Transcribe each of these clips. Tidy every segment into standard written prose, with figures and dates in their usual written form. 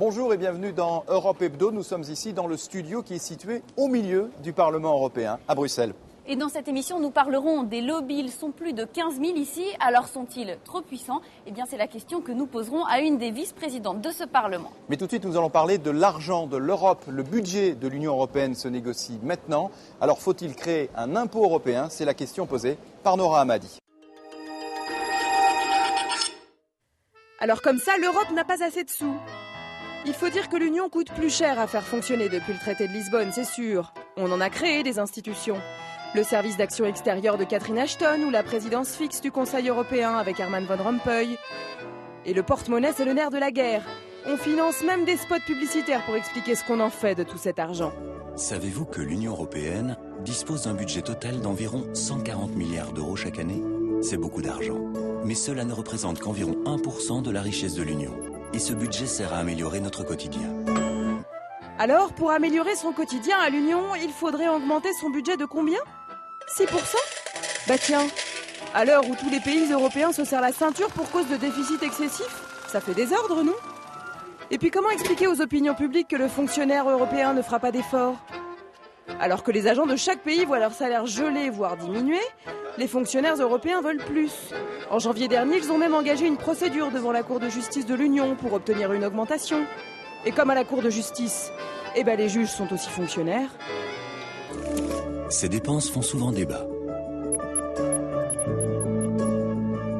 Bonjour et bienvenue dans Europe Hebdo. Nous sommes ici dans le studio qui est situé au milieu du Parlement européen, à Bruxelles. Et dans cette émission, nous parlerons des lobbies. Ils sont plus de 15 000 ici. Alors sont-ils trop puissants? Eh bien, c'est la question que nous poserons à une des vice-présidentes de ce Parlement. Mais tout de suite, nous allons parler de l'argent de l'Europe. Le budget de l'Union européenne se négocie maintenant. Alors faut-il créer un impôt européen? C'est la question posée par Nora Hamadi. Alors comme ça, l'Europe n'a pas assez de sous. Il faut dire que l'Union coûte plus cher à faire fonctionner depuis le traité de Lisbonne, c'est sûr. On en a créé des institutions. Le service d'action extérieure de Catherine Ashton ou la présidence fixe du Conseil européen avec Herman Van Rompuy. Et le porte-monnaie, c'est le nerf de la guerre. On finance même des spots publicitaires pour expliquer ce qu'on en fait de tout cet argent. Savez-vous que l'Union européenne dispose d'un budget total d'environ 140 milliards d'euros chaque année? C'est beaucoup d'argent. Mais cela ne représente qu'environ 1% de la richesse de l'Union. Et ce budget sert à améliorer notre quotidien. Alors, pour améliorer son quotidien à l'Union, il faudrait augmenter son budget de combien? 6%? Bah tiens, à l'heure où tous les pays européens se serrent la ceinture pour cause de déficit excessif, ça fait désordre, non? Et puis comment expliquer aux opinions publiques que le fonctionnaire européen ne fera pas d'efforts? Alors que les agents de chaque pays voient leur salaire gelé, voire diminuer, les fonctionnaires européens veulent plus. En janvier dernier, ils ont même engagé une procédure devant la Cour de justice de l'Union pour obtenir une augmentation. Et comme à la Cour de justice, les juges sont aussi fonctionnaires. Ces dépenses font souvent débat.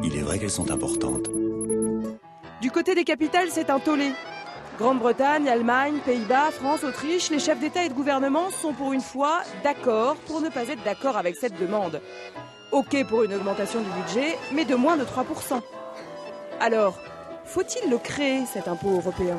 Il est vrai qu'elles sont importantes. Du côté des capitales, c'est un tollé. Grande-Bretagne, Allemagne, Pays-Bas, France, Autriche, les chefs d'État et de gouvernement sont pour une fois d'accord pour ne pas être d'accord avec cette demande. Ok pour une augmentation du budget, mais de moins de 3%. Alors, faut-il le créer, cet impôt européen ?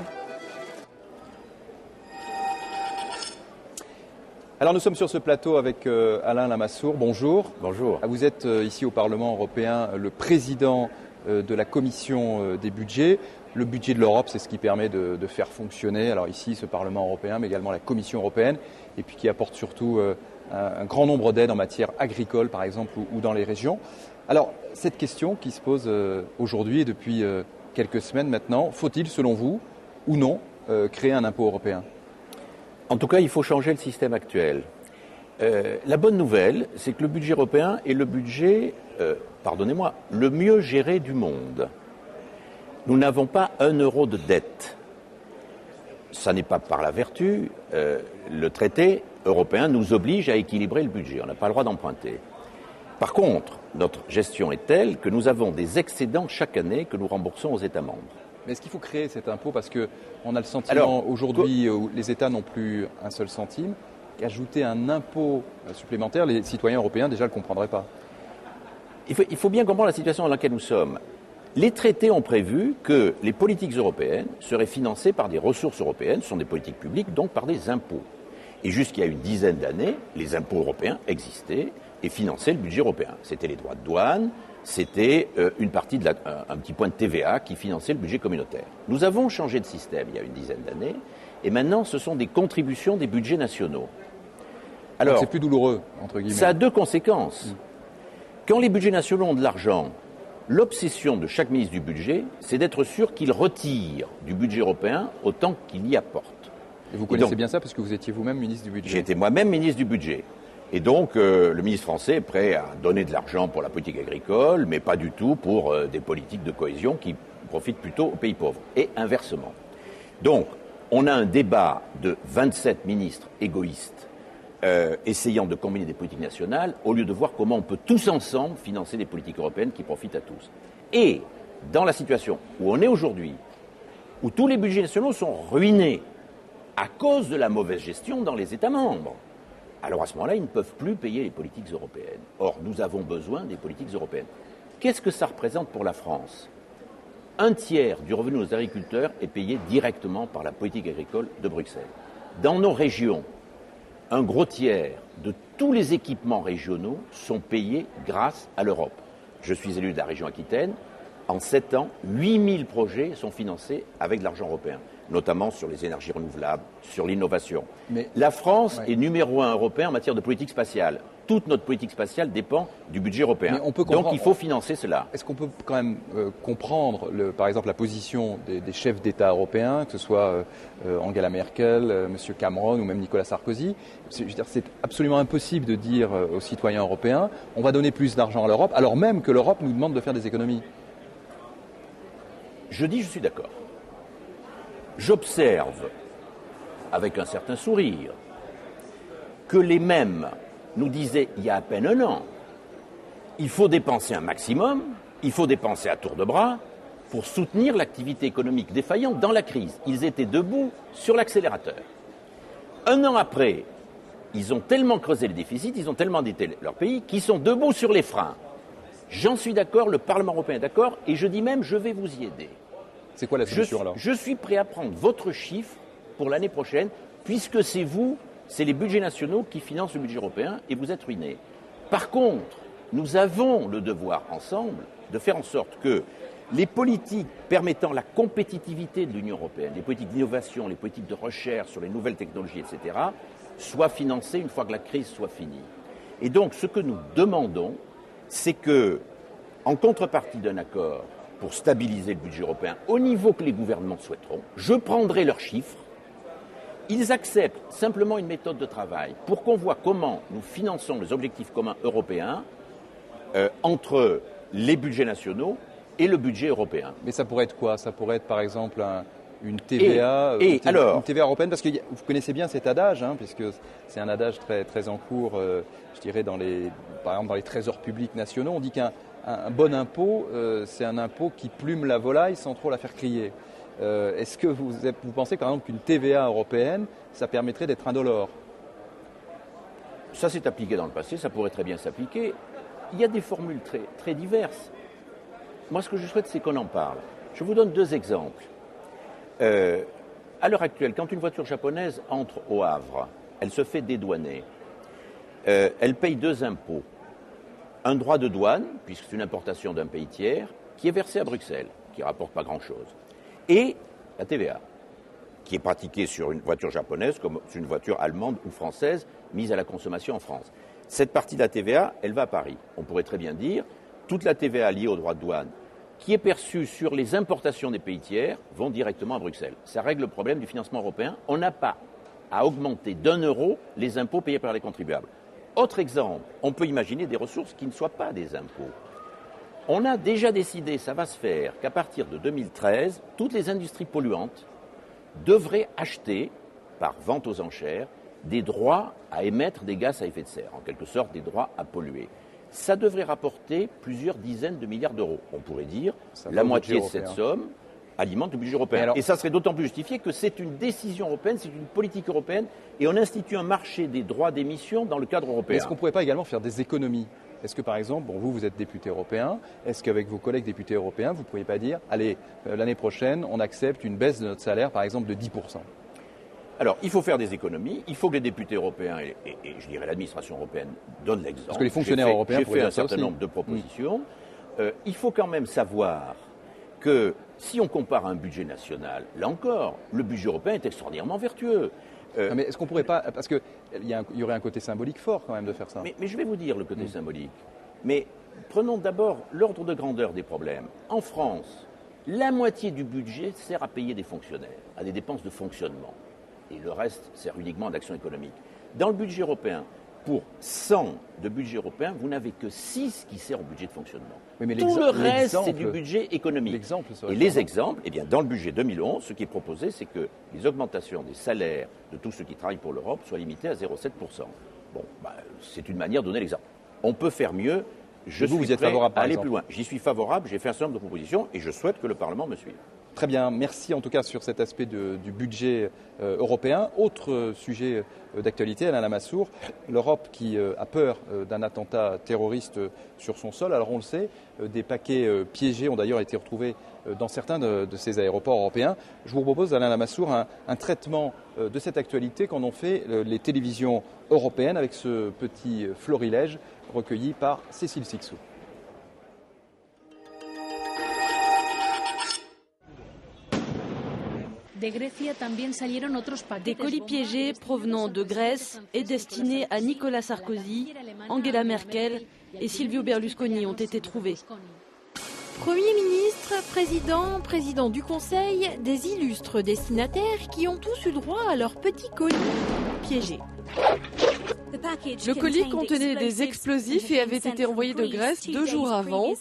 Alors nous sommes sur ce plateau avec Alain Lamassoure. Bonjour. Bonjour. Vous êtes ici au Parlement européen le président de la commission des budgets. Le budget de l'Europe, c'est ce qui permet de faire fonctionner, alors ici, ce Parlement européen, mais également la Commission européenne, et puis qui apporte surtout un grand nombre d'aides en matière agricole, par exemple, ou dans les régions. Alors, cette question qui se pose aujourd'hui et depuis quelques semaines maintenant, faut-il, selon vous, ou non, créer un impôt européen ? En tout cas, il faut changer le système actuel. La bonne nouvelle, c'est que le budget européen est le budget, le mieux géré du monde. Nous n'avons pas 1 euro de dette. Ça n'est pas par la vertu. Le traité européen nous oblige à équilibrer le budget. On n'a pas le droit d'emprunter. Par contre, notre gestion est telle que nous avons des excédents chaque année que nous remboursons aux États membres. Mais est-ce qu'il faut créer cet impôt? Parce qu'on a le sentiment aujourd'hui où les États n'ont plus un seul centime, qu'ajouter un impôt supplémentaire, les citoyens européens déjà ne le comprendraient pas. Il faut bien comprendre la situation dans laquelle nous sommes. Les traités ont prévu que les politiques européennes seraient financées par des ressources européennes, ce sont des politiques publiques, donc par des impôts. Et jusqu'il y a une dizaine d'années, les impôts européens existaient et finançaient le budget européen. C'était les droits de douane, c'était une partie un petit point de TVA qui finançait le budget communautaire. Nous avons changé de système il y a une dizaine d'années, et maintenant ce sont des contributions des budgets nationaux. Alors, c'est plus douloureux, entre guillemets. Ça a 2 conséquences. Quand les budgets nationaux ont de l'argent, l'obsession de chaque ministre du budget, c'est d'être sûr qu'il retire du budget européen autant qu'il y apporte. Et vous connaissez bien ça parce que vous étiez vous-même ministre du budget. J'ai été moi-même ministre du budget. Et donc, le ministre français est prêt à donner de l'argent pour la politique agricole, mais pas du tout pour des politiques de cohésion qui profitent plutôt aux pays pauvres. Et inversement. Donc, on a un débat de 27 ministres égoïstes essayant de combiner des politiques nationales au lieu de voir comment on peut tous ensemble financer des politiques européennes qui profitent à tous. Et dans la situation où on est aujourd'hui, où tous les budgets nationaux sont ruinés à cause de la mauvaise gestion dans les États membres, alors à ce moment-là, ils ne peuvent plus payer les politiques européennes. Or, nous avons besoin des politiques européennes. Qu'est-ce que ça représente pour la France ? 1/3 du revenu de nos agriculteurs est payé directement par la politique agricole de Bruxelles. Dans nos régions, un gros tiers de tous les équipements régionaux sont payés grâce à l'Europe. Je suis élu de la région Aquitaine. En 7 ans, 8000 projets sont financés avec de l'argent européen. notamment sur les énergies renouvelables, sur l'innovation. Mais la France est numéro 1 européen en matière de politique spatiale. Toute notre politique spatiale dépend du budget européen. Donc il faut financer cela. Est-ce qu'on peut quand même comprendre, par exemple, la position des chefs d'État européens, que ce soit Angela Merkel, M. Cameron ou même Nicolas Sarkozy? Je veux dire, c'est absolument impossible de dire aux citoyens européens on va donner plus d'argent à l'Europe, alors même que l'Europe nous demande de faire des économies. Je suis d'accord. J'observe, avec un certain sourire, que les mêmes nous disaient il y a à peine un an, il faut dépenser un maximum, il faut dépenser à tour de bras pour soutenir l'activité économique défaillante dans la crise. Ils étaient debout sur l'accélérateur. Un an après, ils ont tellement creusé les déficits, ils ont tellement endetté leur pays, qu'ils sont debout sur les freins. J'en suis d'accord, le Parlement européen est d'accord, et je dis même je vais vous y aider. C'est quoi la solution alors? Je suis prêt à prendre votre chiffre pour l'année prochaine, puisque c'est les budgets nationaux qui financent le budget européen et vous êtes ruinés. Par contre, nous avons le devoir ensemble de faire en sorte que les politiques permettant la compétitivité de l'Union européenne, les politiques d'innovation, les politiques de recherche sur les nouvelles technologies, etc., soient financées une fois que la crise soit finie. Et donc, ce que nous demandons, c'est que, en contrepartie d'un accord pour stabiliser le budget européen au niveau que les gouvernements souhaiteront, je prendrai leurs chiffres. Ils acceptent simplement une méthode de travail pour qu'on voit comment nous finançons les objectifs communs européens entre les budgets nationaux et le budget européen. Mais ça pourrait être quoi? Ça pourrait être par exemple une TVA, une TVA européenne, parce que vous connaissez bien cet adage, puisque c'est un adage très, très en cours, je dirais, par exemple dans les trésors publics nationaux. On dit qu'un bon impôt, c'est un impôt qui plume la volaille sans trop la faire crier. Est-ce que vous pensez par exemple qu'une TVA européenne, ça permettrait d'être indolore? Ça s'est appliqué dans le passé, ça pourrait très bien s'appliquer. Il y a des formules très, très diverses. Moi, ce que je souhaite, c'est qu'on en parle. Je vous donne 2 exemples. À l'heure actuelle, quand une voiture japonaise entre au Havre, elle se fait dédouaner. Elle paye 2 impôts. Un droit de douane, puisque c'est une importation d'un pays tiers, qui est versé à Bruxelles, qui ne rapporte pas grand-chose. Et la TVA, qui est pratiquée sur une voiture japonaise comme sur une voiture allemande ou française mise à la consommation en France. Cette partie de la TVA, elle va à Paris. On pourrait très bien dire, toute la TVA liée au droit de douane, qui est perçue sur les importations des pays tiers, vont directement à Bruxelles. Ça règle le problème du financement européen. On n'a pas à augmenter d'€1 les impôts payés par les contribuables. Autre exemple, on peut imaginer des ressources qui ne soient pas des impôts. On a déjà décidé, ça va se faire, qu'à partir de 2013, toutes les industries polluantes devraient acheter, par vente aux enchères, des droits à émettre des gaz à effet de serre, en quelque sorte des droits à polluer. Ça devrait rapporter plusieurs dizaines de milliards d'euros. On pourrait dire la moitié de cette somme alimente le budget européen. Et ça serait d'autant plus justifié que c'est une décision européenne, c'est une politique européenne, et on institue un marché des droits d'émission dans le cadre européen. Est-ce qu'on ne pourrait pas également faire des économies? Est-ce que par exemple, vous êtes député européen, est-ce qu'avec vos collègues députés européens, vous ne pourriez pas dire, allez, l'année prochaine, on accepte une baisse de notre salaire, par exemple, de 10%? Alors, il faut faire des économies, il faut que les députés européens et je dirais l'administration européenne donnent l'exemple. Parce que les fonctionnaires européens j'ai fait un certain nombre de propositions. Il faut quand même savoir que si on compare un budget national, là encore, le budget européen est extraordinairement vertueux. Mais est-ce qu'on ne pourrait pas, parce qu'il y aurait un côté symbolique fort quand même de faire ça. Mais je vais vous dire le côté symbolique. Mais prenons d'abord l'ordre de grandeur des problèmes. En France, la moitié du budget sert à payer des fonctionnaires, à des dépenses de fonctionnement. Et le reste sert uniquement à l'action économique. Dans le budget européen, pour 100 de budget européen, vous n'avez que 6 qui servent au budget de fonctionnement. Oui, mais tout le reste, c'est du budget économique. Et les exemples, eh bien, dans le budget 2011, ce qui est proposé, c'est que les augmentations des salaires de tous ceux qui travaillent pour l'Europe soient limitées à 0,7%. Bon, c'est une manière de donner l'exemple. On peut faire mieux. Je suis prêt à aller plus loin. J'y suis favorable, j'ai fait un certain nombre de propositions et je souhaite que le Parlement me suive. Très bien, merci en tout cas sur cet aspect du budget européen. Autre sujet d'actualité, Alain Lamassoure, l'Europe qui a peur d'un attentat terroriste sur son sol. Alors on le sait, des paquets piégés ont d'ailleurs été retrouvés dans certains de ces aéroports européens. Je vous propose, Alain Lamassoure, un traitement de cette actualité qu'en ont fait les télévisions européennes avec ce petit florilège recueilli par Cécile Sixou. Des colis piégés provenant de Grèce et destinés à Nicolas Sarkozy, Angela Merkel et Silvio Berlusconi ont été trouvés. Premier ministre, président du Conseil, des illustres destinataires qui ont tous eu droit à leurs petits colis piégés. Le colis contenait des explosifs et avait été envoyé de Grèce 2 jours avant.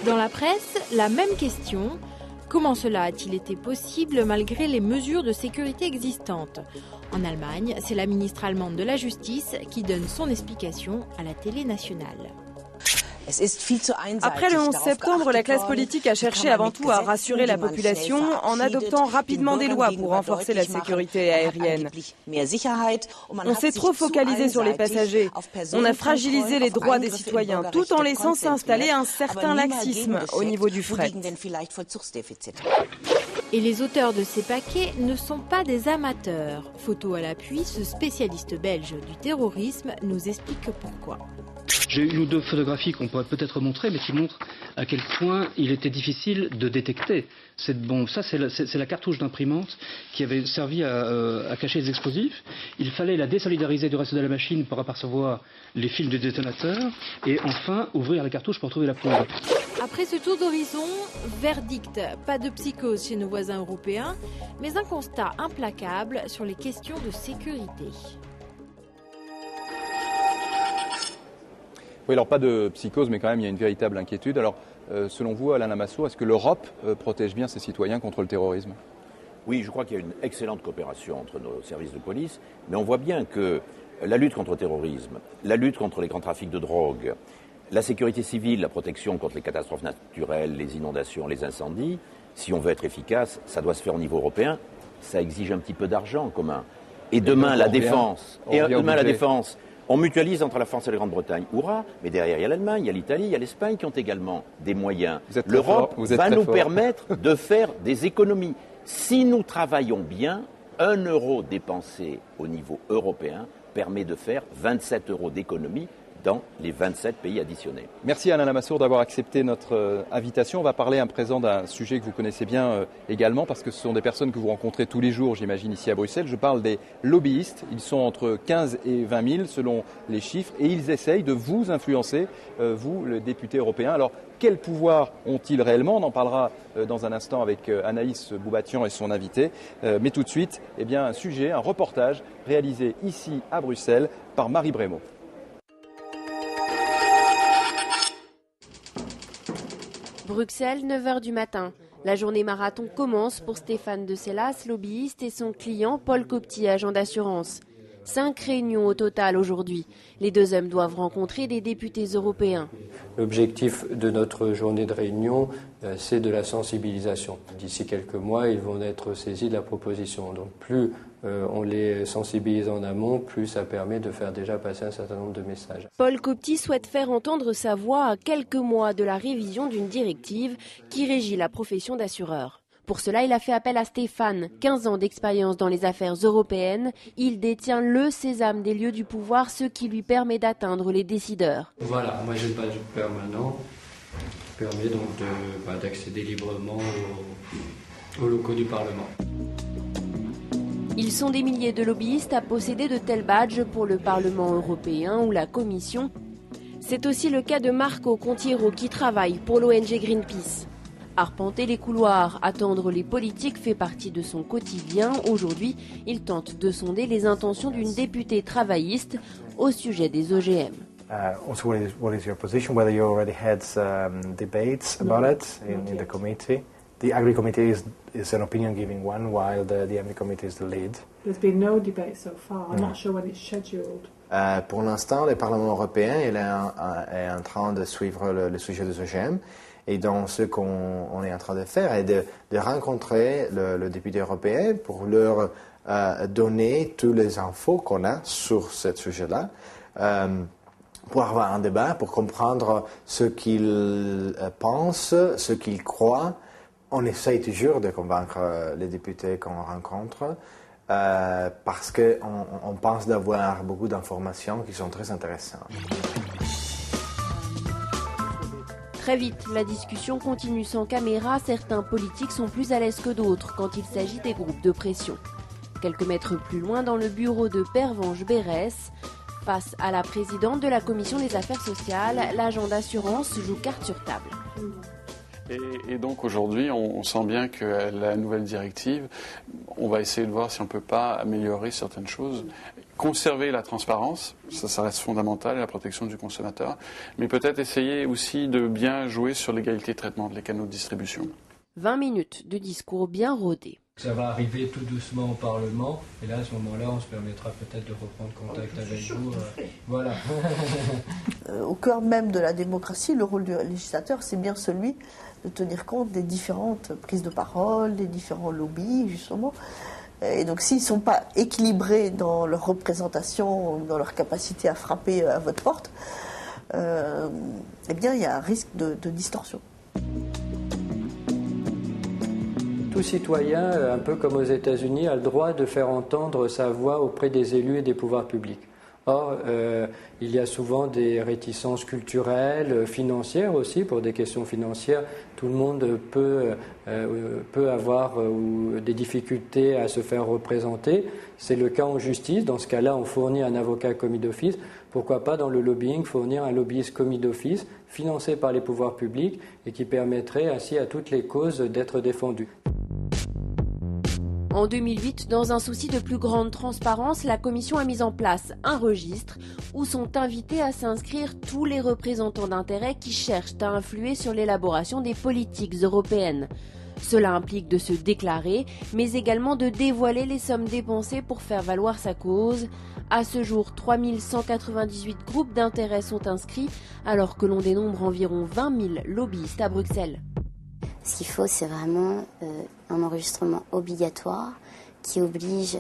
Dans la presse, la même question. Comment cela a-t-il été possible malgré les mesures de sécurité existantes ? En Allemagne, c'est la ministre allemande de la Justice qui donne son explication à la télé nationale. Après le 11 septembre, la classe politique a cherché avant tout à rassurer la population en adoptant rapidement des lois pour renforcer la sécurité aérienne. On s'est trop focalisé sur les passagers. On a fragilisé les droits des citoyens tout en laissant s'installer un certain laxisme au niveau du fret. Et les auteurs de ces paquets ne sont pas des amateurs. Photo à l'appui, ce spécialiste belge du terrorisme nous explique pourquoi. J'ai une ou deux photographies qu'on pourrait peut-être montrer, mais qui montrent à quel point il était difficile de détecter cette bombe. Ça, c'est la cartouche d'imprimante qui avait servi à cacher les explosifs. Il fallait la désolidariser du reste de la machine pour apercevoir les fils du détonateur et enfin ouvrir la cartouche pour trouver la poudre. Après ce tour d'horizon, verdict, pas de psychose chez nos voisins européens, mais un constat implacable sur les questions de sécurité. Oui, alors pas de psychose, mais quand même il y a une véritable inquiétude. Alors, selon vous, Alain Lamassoure, est-ce que l'Europe protège bien ses citoyens contre le terrorisme ? Oui, je crois qu'il y a une excellente coopération entre nos services de police, mais on voit bien que la lutte contre le terrorisme, la lutte contre les grands trafics de drogue, la sécurité civile, la protection contre les catastrophes naturelles, les inondations, les incendies, si on veut être efficace, ça doit se faire au niveau européen. Ça exige un petit peu d'argent en commun. Et demain, la défense. On mutualise entre la France et la Grande-Bretagne. Hurrah! Mais derrière, il y a l'Allemagne, il y a l'Italie, il y a l'Espagne qui ont également des moyens. L'Europe va nous permettre de faire des économies. Si nous travaillons bien, 1 euro dépensé au niveau européen permet de faire 27 euros d'économie dans les 27 pays additionnels. Merci Alain Lamassoure d'avoir accepté notre invitation. On va parler à présent d'un sujet que vous connaissez bien également, parce que ce sont des personnes que vous rencontrez tous les jours, j'imagine, ici à Bruxelles. Je parle des lobbyistes. Ils sont entre 15 et 20 000 selon les chiffres, et ils essayent de vous influencer, vous, le député européen. Alors, quel pouvoir ont-ils réellement ? On en parlera dans un instant avec Anaïs Boubatian et son invité. Mais tout de suite, un sujet, un reportage réalisé ici à Bruxelles par Marie Brémaud. Bruxelles, 9h du matin. La journée marathon commence pour Stéphane de Sellas, lobbyiste, et son client Paul Copty, agent d'assurance. 5 réunions au total aujourd'hui. Les deux hommes doivent rencontrer des députés européens. L'objectif de notre journée de réunion, c'est de la sensibilisation. D'ici quelques mois, ils vont être saisis de la proposition. Donc plus on les sensibilise en amont, plus ça permet de faire déjà passer un certain nombre de messages. Paul Copty souhaite faire entendre sa voix à quelques mois de la révision d'une directive qui régit la profession d'assureur. Pour cela, il a fait appel à Stéphane, 15 ans d'expérience dans les affaires européennes. Il détient le sésame des lieux du pouvoir, ce qui lui permet d'atteindre les décideurs. Voilà, moi j'ai le badge permanent, qui permet donc d'accéder librement aux locaux du Parlement. Ils sont des milliers de lobbyistes à posséder de tels badges pour le Parlement européen ou la Commission. C'est aussi le cas de Marco Contiero qui travaille pour l'ONG Greenpeace. Arpenter les couloirs, attendre les politiques fait partie de son quotidien. Aujourd'hui, il tente de sonder les intentions d'une députée travailliste au sujet des OGM. Also, what is your position? Whether you already had debates about it in the committee? The Agri Committee is an opinion-giving one, while the Envy Committee is the lead. There's been no debate so far. I'm not sure when it's scheduled. Pour l'instant, le Parlement européen est en train de suivre le sujet des OGM. Et donc, ce qu'on est en train de faire est de rencontrer le député européen pour leur donner toutes les infos qu'on a sur ce sujet-là, pour avoir un débat, pour comprendre ce qu'ils pensent, ce qu'ils croient. On essaye toujours de convaincre les députés qu'on rencontre parce qu'on pense d'avoir beaucoup d'informations qui sont très intéressantes. Très vite, la discussion continue sans caméra. Certains politiques sont plus à l'aise que d'autres quand il s'agit des groupes de pression. Quelques mètres plus loin, dans le bureau de Pervenche Berès, face à la présidente de la Commission des Affaires sociales, l'agent d'assurance joue carte sur table. Et donc aujourd'hui, on sent bien que la nouvelle directive, on va essayer de voir si on ne peut pas améliorer certaines choses. Conserver la transparence, ça reste fondamental, et la protection du consommateur, mais peut-être essayer aussi de bien jouer sur l'égalité de traitement des canaux de distribution. 20 minutes de discours bien rodés. Ça va arriver tout doucement au Parlement, et là, à ce moment-là, on se permettra peut-être de reprendre contact avec vous. Voilà. Au cœur même de la démocratie, le rôle du législateur, c'est bien celui de tenir compte des différentes prises de parole, des différents lobbies, justement. Et donc, s'ils ne sont pas équilibrés dans leur représentation, dans leur capacité à frapper à votre porte, eh bien, il y a un risque de distorsion. Tout citoyen, un peu comme aux États-Unis, a le droit de faire entendre sa voix auprès des élus et des pouvoirs publics. Or, il y a souvent des réticences culturelles, financières aussi, pour des questions financières. Tout le monde peut avoir des difficultés à se faire représenter. C'est le cas en justice. Dans ce cas-là, on fournit un avocat commis d'office. Pourquoi pas, dans le lobbying, fournir un lobbyiste commis d'office, financé par les pouvoirs publics et qui permettrait ainsi à toutes les causes d'être défendues. En 2008, dans un souci de plus grande transparence, la Commission a mis en place un registre où sont invités à s'inscrire tous les représentants d'intérêt qui cherchent à influer sur l'élaboration des politiques européennes. Cela implique de se déclarer, mais également de dévoiler les sommes dépensées pour faire valoir sa cause. À ce jour, 3198 groupes d'intérêt sont inscrits, alors que l'on dénombre environ 20 000 lobbyistes à Bruxelles. Ce qu'il faut, c'est vraiment un enregistrement obligatoire qui oblige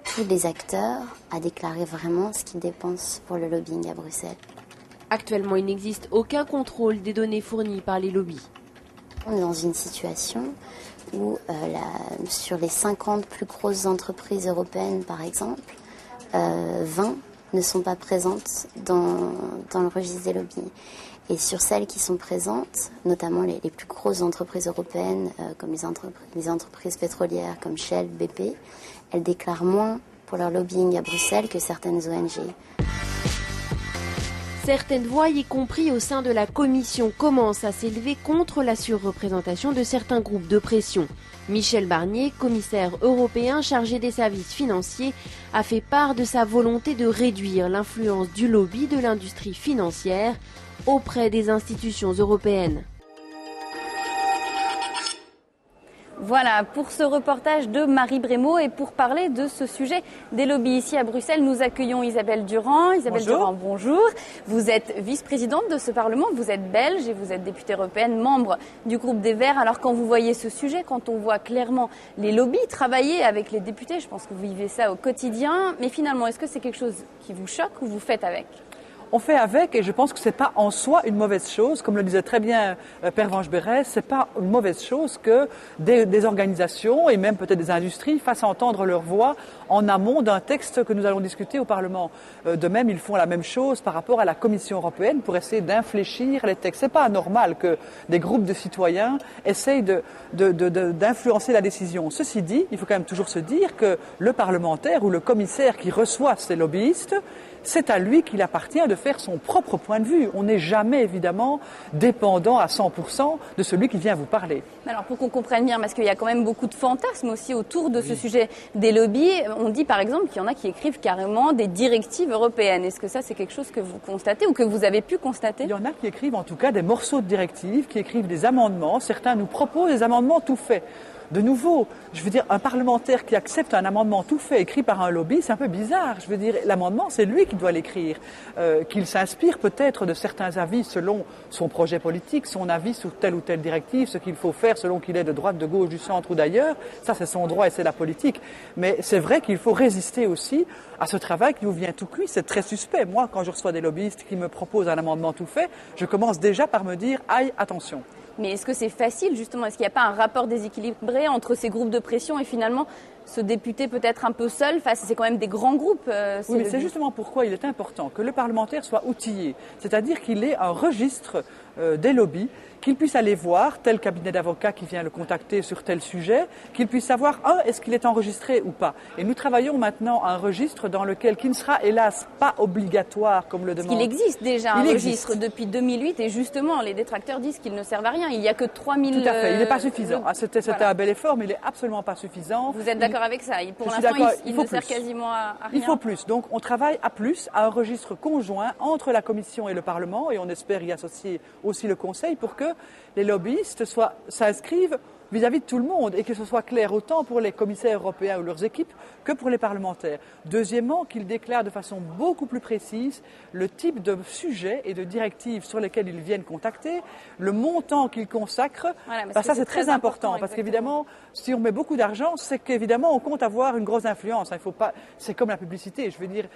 tous les acteurs à déclarer vraiment ce qu'ils dépensent pour le lobbying à Bruxelles. Actuellement, il n'existe aucun contrôle des données fournies par les lobbies. On est dans une situation où sur les 50 plus grosses entreprises européennes, par exemple, 20 ne sont pas présentes dans le registre des lobbies. Et sur celles qui sont présentes, notamment les plus grosses entreprises européennes, comme les entreprises pétrolières comme Shell, BP, elles déclarent moins pour leur lobbying à Bruxelles que certaines ONG. Certaines voix, y compris au sein de la Commission, commencent à s'élever contre la surreprésentation de certains groupes de pression. Michel Barnier, commissaire européen chargé des services financiers, a fait part de sa volonté de réduire l'influence du lobby de l'industrie financière auprès des institutions européennes. Voilà pour ce reportage de Marie Brémaud et pour parler de ce sujet des lobbies ici à Bruxelles, nous accueillons Isabelle Durand. Isabelle Durand, bonjour. Vous êtes vice-présidente de ce Parlement, vous êtes belge et vous êtes députée européenne, membre du groupe des Verts. Alors quand vous voyez ce sujet, quand on voit clairement les lobbies travailler avec les députés, je pense que vous vivez ça au quotidien, mais finalement, est-ce que c'est quelque chose qui vous choque ou vous faites avec ? On fait avec, et je pense que ce n'est pas en soi une mauvaise chose. Comme le disait très bien Pervenche Berès, ce n'est pas une mauvaise chose que des organisations et même peut-être des industries fassent entendre leur voix en amont d'un texte que nous allons discuter au Parlement. De même, ils font la même chose par rapport à la Commission européenne pour essayer d'infléchir les textes. Ce n'est pas anormal que des groupes de citoyens essayent d'influencer la décision. Ceci dit, il faut quand même toujours se dire que le parlementaire ou le commissaire qui reçoit ces lobbyistes, c'est à lui qu'il appartient de faire son propre point de vue. On n'est jamais, évidemment, dépendant à 100% de celui qui vient vous parler. Alors, pour qu'on comprenne bien, parce qu'il y a quand même beaucoup de fantasmes aussi autour de ce sujet des lobbies, on dit par exemple qu'il y en a qui écrivent carrément des directives européennes. Est-ce que ça, c'est quelque chose que vous constatez ou que vous avez pu constater ? Il y en a qui écrivent en tout cas des morceaux de directives, qui écrivent des amendements. Certains nous proposent des amendements tout faits. De nouveau, je veux dire, un parlementaire qui accepte un amendement tout fait écrit par un lobby, c'est un peu bizarre. Je veux dire, l'amendement, c'est lui qui doit l'écrire. Qu'il s'inspire peut-être de certains avis selon son projet politique, son avis sur telle ou telle directive, ce qu'il faut faire selon qu'il est de droite, de gauche, du centre ou d'ailleurs. Ça, c'est son droit et c'est la politique. Mais c'est vrai qu'il faut résister aussi à ce travail qui vous vient tout cuit. C'est très suspect. Moi, quand je reçois des lobbyistes qui me proposent un amendement tout fait, je commence déjà par me dire, aïe, attention. Mais est-ce que c'est facile, justement ? Est-ce qu'il n'y a pas un rapport déséquilibré entre ces groupes de pression et finalement ce député peut-être un peu seul face, c'est quand même des grands groupes. Oui, mais c'est justement pourquoi il est important que le parlementaire soit outillé, c'est-à-dire qu'il ait un registre des lobbies, qu'il puisse aller voir tel cabinet d'avocats qui vient le contacter sur tel sujet, qu'il puisse savoir, est-ce qu'il est enregistré ou pas. Et nous travaillons maintenant à un registre dans lequel, qui ne sera hélas pas obligatoire comme le demande. Parce qu'il existe déjà un registre depuis 2008 et justement les détracteurs disent qu'il ne sert à rien. Il n'y a que 3000... Tout à fait, il n'est pas suffisant. C'était voilà. Un bel effort, mais il n'est absolument pas suffisant. Vous êtes d'accord avec ça? Pour l'instant, il ne sert quasiment à rien. Il faut plus. Donc on travaille à plus, à un registre conjoint entre la Commission et le Parlement et on espère y associer aussi le Conseil pour que les lobbyistes s'inscrivent vis-à-vis de tout le monde et que ce soit clair autant pour les commissaires européens ou leurs équipes que pour les parlementaires. Deuxièmement, qu'ils déclarent de façon beaucoup plus précise le type de sujet et de directives sur lesquels ils viennent contacter, le montant qu'ils consacrent. Voilà, ça c'est très important parce qu'évidemment, si on met beaucoup d'argent, c'est qu'évidemment on compte avoir une grosse influence. Il faut pas, c'est comme la publicité. Je veux dire,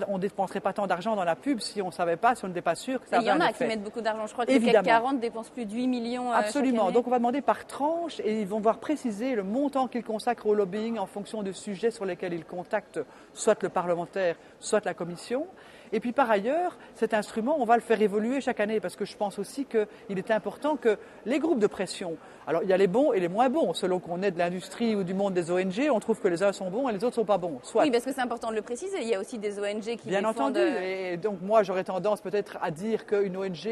on dépenserait pas tant d'argent dans la pub si on ne savait pas, si on n'était pas sûr que ça avait un effet. Il y en a qui mettent beaucoup d'argent. Je crois que le CAC 40 dépense plus de 8 millions. Absolument. Chaque année. Donc on va demander par tranche et ils vont voir préciser le montant qu'ils consacrent au lobbying en fonction du sujet sur lesquels ils contactent soit le parlementaire, soit la commission. Et puis par ailleurs, cet instrument, on va le faire évoluer chaque année parce que je pense aussi qu'il est important que les groupes de pression, alors il y a les bons et les moins bons, selon qu'on est de l'industrie ou du monde des ONG, on trouve que les uns sont bons et les autres sont pas bons. Soit. Oui, parce que c'est important de le préciser, il y a aussi des ONG qui Bien défendent... entendu, et donc moi j'aurais tendance peut-être à dire qu'une ONG,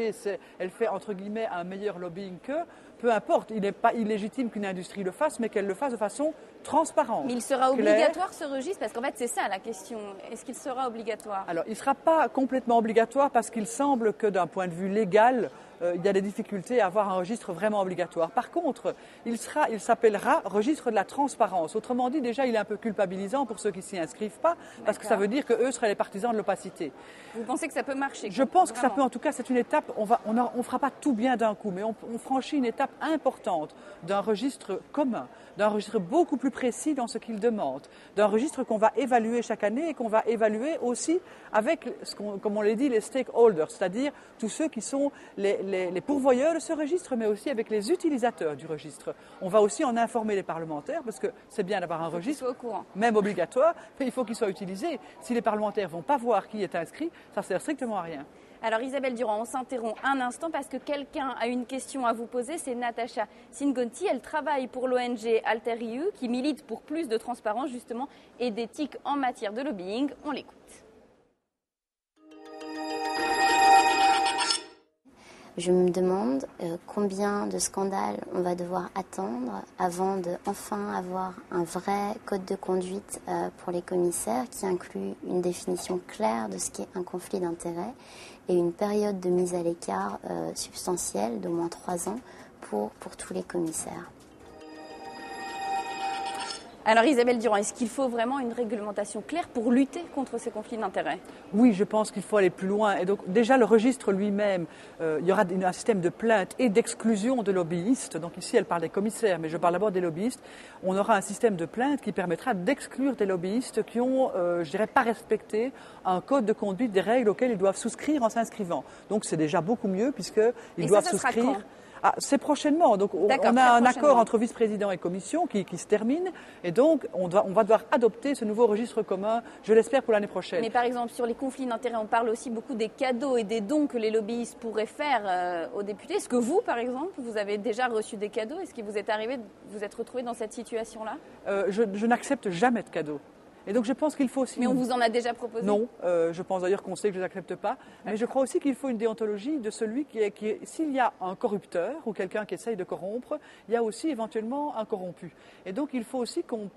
elle fait entre guillemets un meilleur lobbying que... Peu importe, il n'est pas illégitime qu'une industrie le fasse, mais qu'elle le fasse de façon transparente. Mais il sera obligatoire ce registre, parce qu'en fait c'est ça la question. Est-ce qu'il sera obligatoire? Alors il ne sera pas complètement obligatoire parce qu'il semble que d'un point de vue légal, il y a des difficultés à avoir un registre vraiment obligatoire. Par contre, il s'appellera registre de la transparence. Autrement dit, déjà il est un peu culpabilisant pour ceux qui s'y inscrivent pas, parce que ça veut dire qu'eux seraient les partisans de l'opacité. Vous pensez que ça peut marcher? Je pense que ça peut, en tout cas c'est une étape, on fera pas tout bien d'un coup, mais on franchit une étape importante d'un registre commun, d'un registre beaucoup plus précis dans ce qu'il demande, d'un registre qu'on va évaluer chaque année et qu'on va évaluer aussi avec, comme on l'a dit, les stakeholders, c'est-à-dire tous ceux qui sont les pourvoyeurs de ce registre, mais aussi avec les utilisateurs du registre. On va aussi en informer les parlementaires, parce que c'est bien d'avoir un registre, même obligatoire, mais il faut qu'il soit utilisé. Si les parlementaires ne vont pas voir qui est inscrit, ça ne sert strictement à rien. Alors Isabelle Durand, on s'interrompt un instant parce que quelqu'un a une question à vous poser, c'est Natacha Singonti. Elle travaille pour l'ONG Alter EU qui milite pour plus de transparence justement et d'éthique en matière de lobbying. On l'écoute. Je me demande combien de scandales on va devoir attendre avant de enfin avoir un vrai code de conduite pour les commissaires qui inclut une définition claire de ce qu'est un conflit d'intérêts et une période de mise à l'écart substantielle d'au moins 3 ans pour tous les commissaires. Alors Isabelle Durand, est-ce qu'il faut vraiment une réglementation claire pour lutter contre ces conflits d'intérêts? Oui, je pense qu'il faut aller plus loin. Et donc déjà le registre lui-même, il y aura un système de plainte et d'exclusion de lobbyistes. Donc ici elle parle des commissaires, mais je parle d'abord des lobbyistes. On aura un système de plainte qui permettra d'exclure des lobbyistes qui ont, je dirais, pas respecté un code de conduite, des règles auxquelles ils doivent souscrire en s'inscrivant. Donc c'est déjà beaucoup mieux puisqu'ils doivent souscrire. C'est prochainement. Donc, on a un accord entre vice-président et commission qui se termine. Et donc, on va devoir adopter ce nouveau registre commun, je l'espère, pour l'année prochaine. Mais par exemple, sur les conflits d'intérêts, on parle aussi beaucoup des cadeaux et des dons que les lobbyistes pourraient faire aux députés. Est-ce que vous, par exemple, vous avez déjà reçu des cadeaux? Est-ce qu'il vous est arrivé de vous être retrouvé dans cette situation-là? Je n'accepte jamais de cadeaux. Et donc je pense qu'il faut aussi... Mais on vous en a déjà proposé? Non, je pense d'ailleurs qu'on sait que je ne les accepte pas. Mais je crois aussi qu'il faut une déontologie de celui qui est s'il y a un corrupteur ou quelqu'un qui essaye de corrompre, il y a aussi éventuellement un corrompu. Et donc il faut aussi qu'on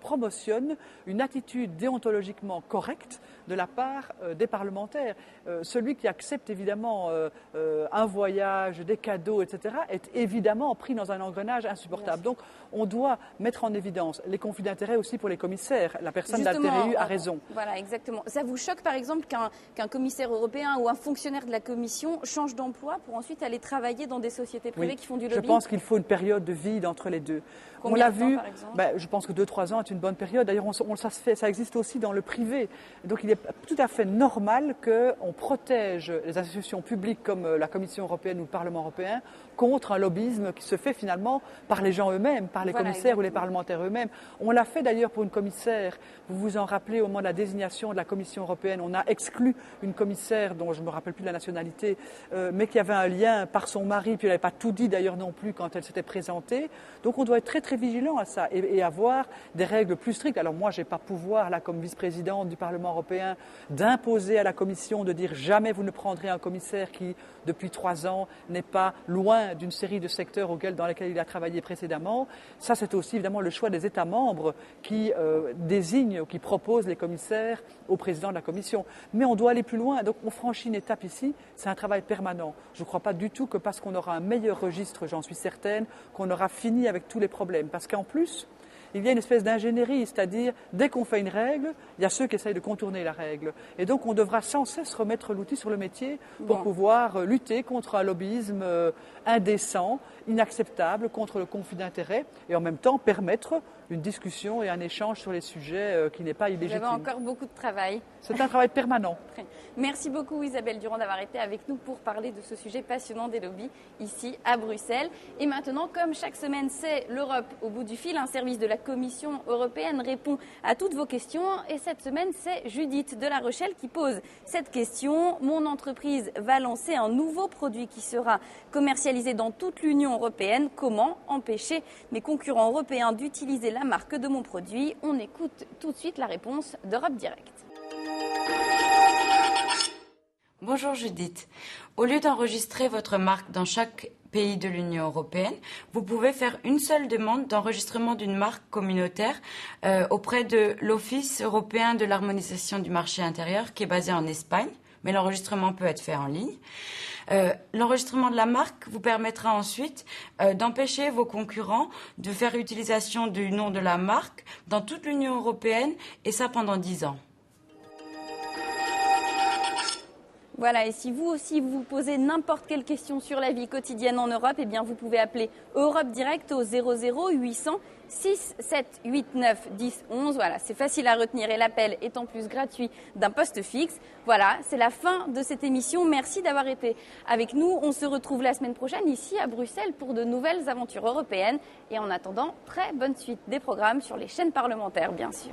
promotionne une attitude déontologiquement correcte de la part des parlementaires. Celui qui accepte évidemment un voyage, des cadeaux, etc., est évidemment pris dans un engrenage insupportable. Donc on doit mettre en évidence les conflits d'intérêts aussi pour les commissaires. commissaire. La personne Justement, d'Alter EU a raison. Voilà, exactement. Ça vous choque par exemple qu'un commissaire européen ou un fonctionnaire de la Commission change d'emploi pour ensuite aller travailler dans des sociétés privées qui font du lobbying? Je pense qu'il faut une période de vide entre les deux. Combien on l'a de temps, vu, par exemple? je pense que 2-3 ans est une bonne période. D'ailleurs, ça existe aussi dans le privé. Donc il est tout à fait normal qu'on protège les institutions publiques comme la Commission européenne ou le Parlement européen contre un lobbyisme qui se fait finalement par les gens eux-mêmes, par les commissaires ou les parlementaires eux-mêmes. On l'a fait d'ailleurs pour une commissaire. Vous vous en rappelez, au moment de la désignation de la Commission européenne, on a exclu une commissaire dont je ne me rappelle plus de la nationalité, mais qui avait un lien par son mari, puis elle n'avait pas tout dit d'ailleurs non plus quand elle s'était présentée. Donc on doit être très très vigilant à ça et avoir des règles plus strictes. Alors moi, je n'ai pas pouvoir, là, comme vice-présidente du Parlement européen, d'imposer à la Commission de dire jamais vous ne prendrez un commissaire qui, depuis 3 ans, n'est pas loin d'une série de secteurs dans lesquels il a travaillé précédemment. Ça, c'est aussi évidemment le choix des États membres qui désignent ou qui proposent les commissaires au président de la Commission. Mais on doit aller plus loin. Donc on franchit une étape ici. C'est un travail permanent. Je ne crois pas du tout que parce qu'on aura un meilleur registre, j'en suis certaine, qu'on aura fini avec tous les problèmes. Parce qu'en plus, il y a une espèce d'ingénierie, c'est-à-dire dès qu'on fait une règle, il y a ceux qui essayent de contourner la règle. Et donc on devra sans cesse remettre l'outil sur le métier pour pouvoir lutter contre un lobbyisme indécent, inacceptable, contre le conflit d'intérêts et en même temps permettre une discussion et un échange sur les sujets qui n'est pas illégitime. Vous avez encore beaucoup de travail. C'est un travail permanent. Merci beaucoup Isabelle Durand d'avoir été avec nous pour parler de ce sujet passionnant des lobbies ici à Bruxelles. Et maintenant, comme chaque semaine, c'est l'Europe au bout du fil. Un service de la Commission européenne répond à toutes vos questions. Et cette semaine, c'est Judith de La Rochelle qui pose cette question. Mon entreprise va lancer un nouveau produit qui sera commercialisé dans toute l'Union européenne. Comment empêcher mes concurrents européens d'utiliser la marque de mon produit? On écoute tout de suite la réponse d'Europe Direct. Bonjour Judith. Au lieu d'enregistrer votre marque dans chaque pays de l'Union européenne, vous pouvez faire une seule demande d'enregistrement d'une marque communautaire auprès de l'Office européen de l'harmonisation du marché intérieur qui est basé en Espagne, mais l'enregistrement peut être fait en ligne. L'enregistrement de la marque vous permettra ensuite d'empêcher vos concurrents de faire utilisation du nom de la marque dans toute l'Union européenne et ça pendant 10 ans. Voilà, et si vous aussi vous posez n'importe quelle question sur la vie quotidienne en Europe, eh bien vous pouvez appeler Europe Direct au 00 800 6789 10 11. Voilà, c'est facile à retenir et l'appel est en plus gratuit d'un poste fixe. Voilà, c'est la fin de cette émission. Merci d'avoir été avec nous. On se retrouve la semaine prochaine ici à Bruxelles pour de nouvelles aventures européennes. Et en attendant, très bonne suite des programmes sur les chaînes parlementaires, bien sûr.